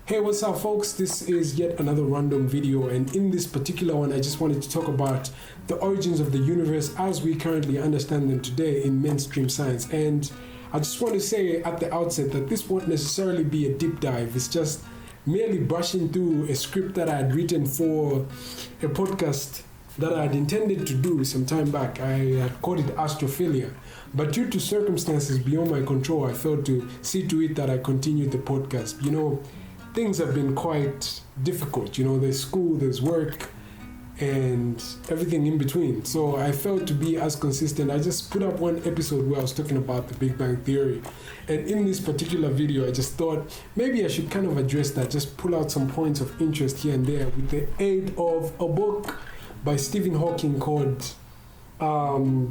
Hey, what's up folks? This is yet another random video, and in this particular one I just wanted to talk about the origins of the universe as we currently understand them today in mainstream science. And I just want to say at the outset that this won't necessarily be a deep dive. It's just merely brushing through a script that I had written for a podcast that I had intended to do some time back. I had called it Astrophilia, but due to circumstances beyond my control, I failed to see to it that I continued the podcast. Things have been quite difficult. There's school, there's work, and everything in between. So I failed to be as consistent. I just put up one episode where I was talking about the Big Bang Theory. And in this particular video, I just thought maybe I should kind of address that, just pull out some points of interest here and there with the aid of a book by Stephen Hawking called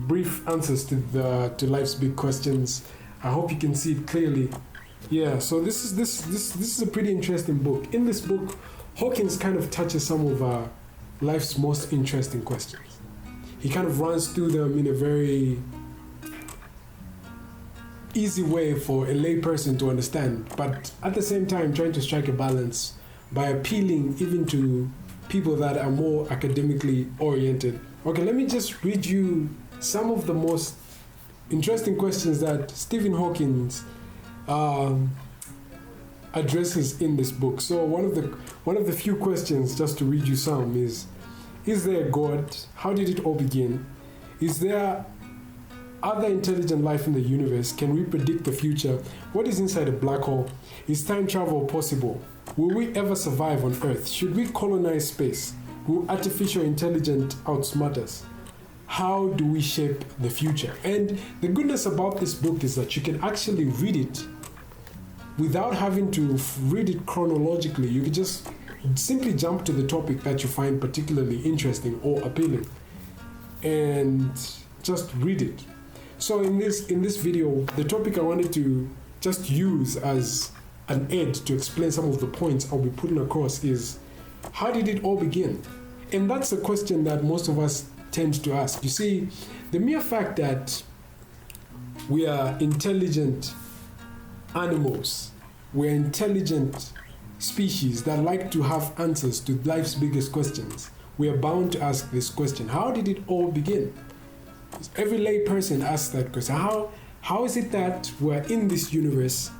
Brief Answers to Life's Big Questions. I hope you can see it clearly. Yeah, so this is a pretty interesting book. In this book, Hawkins kind of touches some of life's most interesting questions. He kind of runs through them in a very easy way for a layperson to understand, but at the same time trying to strike a balance by appealing even to people that are more academically oriented. Okay, let me just read you some of the most interesting questions that Stephen Hawking addresses in this book. So one of the few questions, just to read you some, is there a God? How did it all begin? Is there other intelligent life in the universe? Can we predict the future? What is inside a black hole? Is time travel possible? Will we ever survive on Earth? Should we colonize space? Will artificial intelligence outsmart us? How do we shape the future? And the goodness about this book is that you can actually read it without having to read it chronologically. You can just simply jump to the topic that you find particularly interesting or appealing and just read it. So in this video, the topic I wanted to just use as an aid to explain some of the points I'll be putting across is, how did it all begin? And that's a question that most of us tend to ask. You see, the mere fact that we are intelligent animals, we're intelligent species that like to have answers to life's biggest questions, we are bound to ask this question: how did it all begin? Every lay person asks that question. How is it that we're in this universe,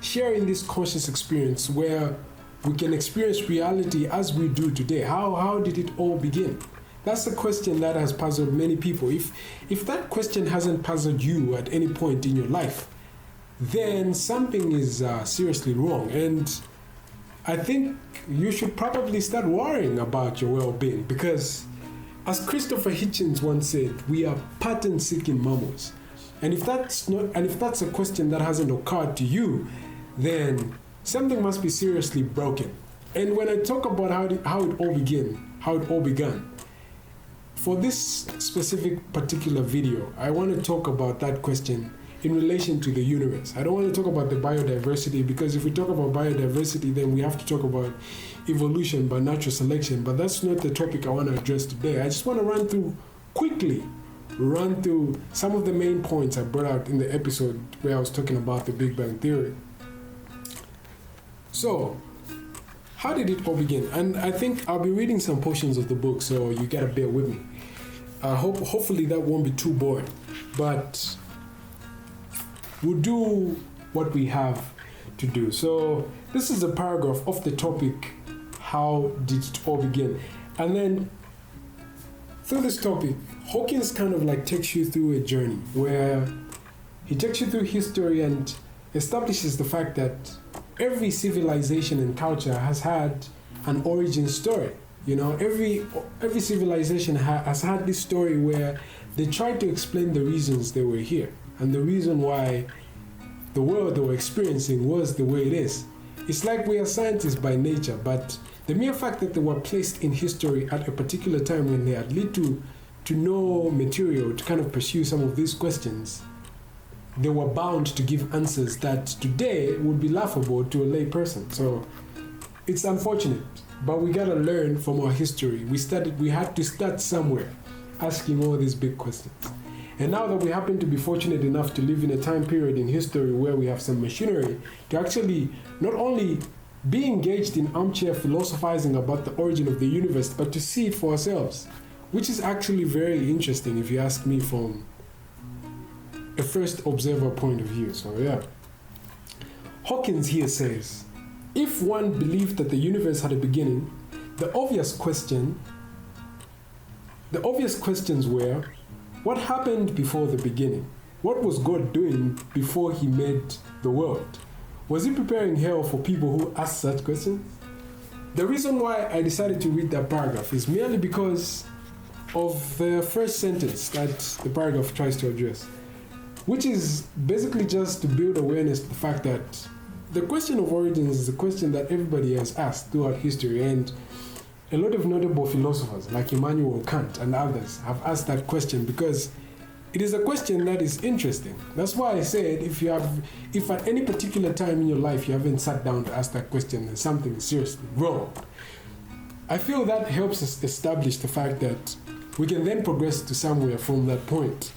sharing this conscious experience where we can experience reality as we do today? How did it all begin? That's the question that has puzzled many people. If that question hasn't puzzled you at any point in your life, then something is seriously wrong. And I think you should probably start worrying about your well-being, because as Christopher Hitchens once said, we are pattern-seeking mammals. And if that's a question that hasn't occurred to you, then something must be seriously broken. And when I talk about how it all began, for this specific particular video, I want to talk about that question in relation to the universe. I don't want to talk about the biodiversity, because if we talk about biodiversity, then we have to talk about evolution by natural selection, but that's not the topic I want to address today. I just want to quickly run through some of the main points I brought out in the episode where I was talking about the Big Bang Theory. So, how did it all begin? And I think I'll be reading some portions of the book, so you gotta bear with me. Hopefully that won't be too boring, but we'll do what we have to do. So this is a paragraph of the topic, how did it all begin? And then through this topic, Hawkins kind of takes you through a journey where he takes you through history and establishes the fact that every civilization and culture has had an origin story. Every civilization has had this story where they tried to explain the reasons they were here and the reason why the world they were experiencing was the way it is. It's like we are scientists by nature, but the mere fact that they were placed in history at a particular time when they had little to no material to kind of pursue some of these questions, they were bound to give answers that today would be laughable to a lay person. So it's unfortunate, but we gotta learn from our history. We had to start somewhere, asking all these big questions. And now that we happen to be fortunate enough to live in a time period in history where we have some machinery to actually not only be engaged in armchair philosophizing about the origin of the universe, but to see it for ourselves, which is actually very interesting if you ask me from a first observer point of view. So yeah. Hawkins here says, if one believed that the universe had a beginning, the obvious questions were, what happened before the beginning? What was God doing before he made the world? Was he preparing hell for people who ask such questions? The reason why I decided to read that paragraph is merely because of the first sentence that the paragraph tries to address, which is basically just to build awareness to the fact that the question of origins is a question that everybody has asked throughout history, and a lot of notable philosophers like Immanuel Kant and others have asked that question because it is a question that is interesting. That's why I said if at any particular time in your life you haven't sat down to ask that question, then something is seriously wrong. I feel that helps us establish the fact that we can then progress to somewhere from that point.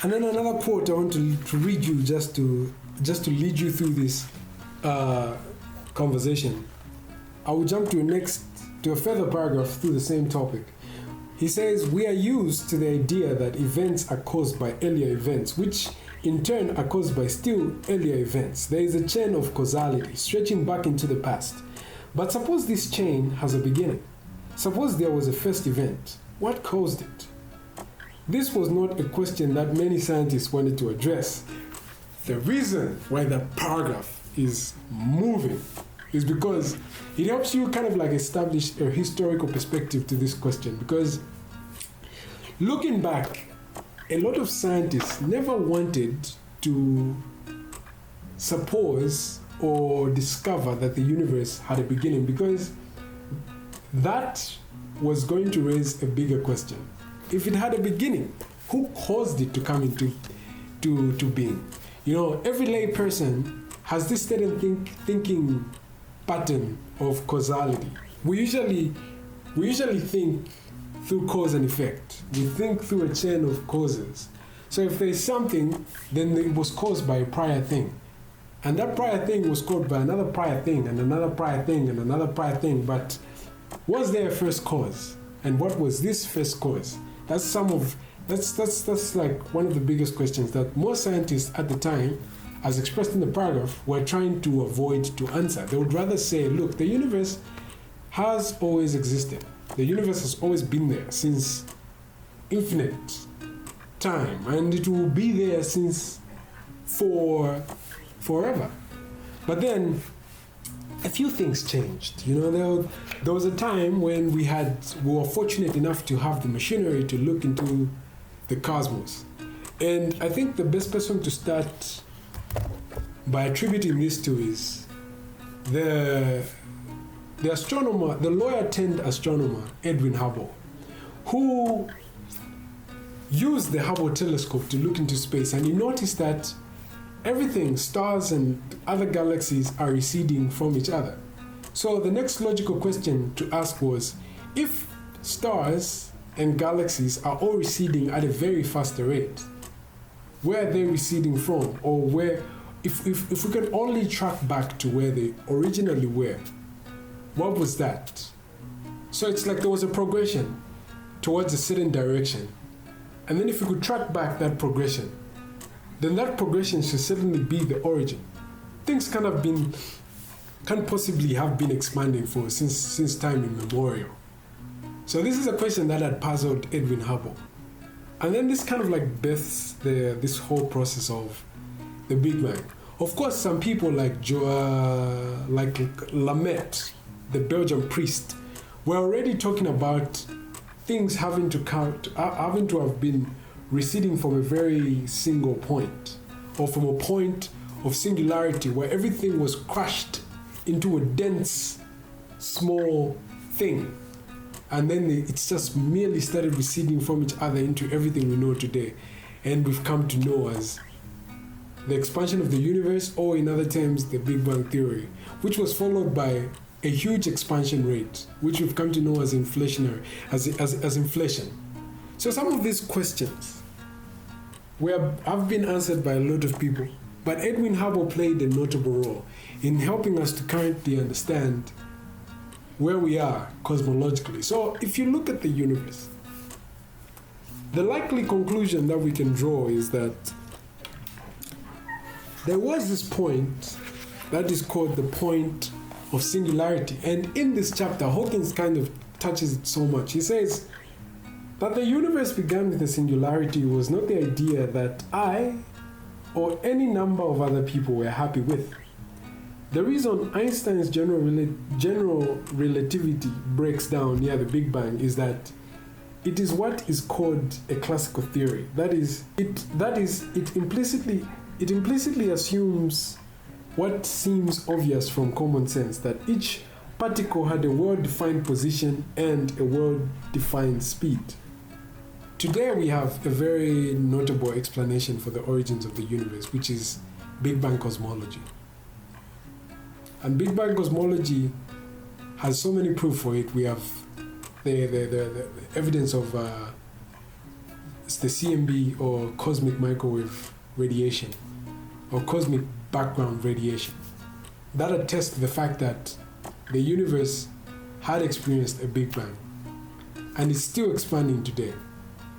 And then another quote I want to read you just to lead you through this conversation. I will jump to a further paragraph through the same topic. He says, we are used to the idea that events are caused by earlier events, which in turn are caused by still earlier events. There is a chain of causality stretching back into the past. But suppose this chain has a beginning. Suppose there was a first event. What caused it? This was not a question that many scientists wanted to address. The reason why the paragraph is moving is because it helps you kind of like establish a historical perspective to this question. Because looking back, a lot of scientists never wanted to suppose or discover that the universe had a beginning, because that was going to raise a bigger question. If it had a beginning, who caused it to come into being? You know, every lay person has this certain thinking pattern of causality. We usually think through cause and effect. We think through a chain of causes. So if there's something, then it was caused by a prior thing. And that prior thing was caused by another prior thing and another prior thing and another prior thing. But was there a first cause? And what was this first cause? That's like one of the biggest questions that most scientists at the time, as expressed in the paragraph, were trying to avoid to answer. They would rather say, look, the universe has always existed. The universe has always been there since infinite time, and it will be there since forever. But then a few things changed. You know, there was a time when we were fortunate enough to have the machinery to look into the cosmos. And I think the best person to start by attributing this to is the astronomer, the lawyer-turned astronomer, Edwin Hubble, who used the Hubble telescope to look into space, and he noticed that everything, stars and other galaxies, are receding from each other. So the next logical question to ask was, if stars and galaxies are all receding at a very fast rate, where are they receding from? Or where, if we could only track back to where they originally were, what was that? So it's like there was a progression towards a certain direction. And then if we could track back that progression, then that progression should certainly be the origin. Things can't possibly have been expanding since time immemorial. So this is a question that had puzzled Edwin Hubble. And then this kind of like births this whole process of the Big Bang. Of course, some people like Lamet, the Belgian priest, were already talking about things having to have been receding from a very single point, or from a point of singularity where everything was crushed into a dense, small thing. And then it's just merely started receding from each other into everything we know today. And we've come to know as the expansion of the universe, or in other terms, the Big Bang Theory, which was followed by a huge expansion rate, which we've come to know as inflationary, as inflation. So some of these questions have been answered by a lot of people, but Edwin Hubble played a notable role. in helping us to currently understand where we are cosmologically. So if you look at the universe, the likely conclusion that we can draw is that there was this point that is called the point of singularity. And in this chapter, Hawkins kind of touches it so much. He says that the universe began with a singularity was not the idea that I or any number of other people were happy with. The reason Einstein's general relativity breaks down near the Big Bang is that it is what is called a classical theory. That is, it implicitly assumes what seems obvious from common sense, that each particle had a well-defined position and a well-defined speed. Today we have a very notable explanation for the origins of the universe, which is Big Bang cosmology. And Big Bang cosmology has so many proof for it. We have the evidence of the CMB, or cosmic microwave radiation, or cosmic background radiation, that attests to the fact that the universe had experienced a Big Bang and is still expanding today.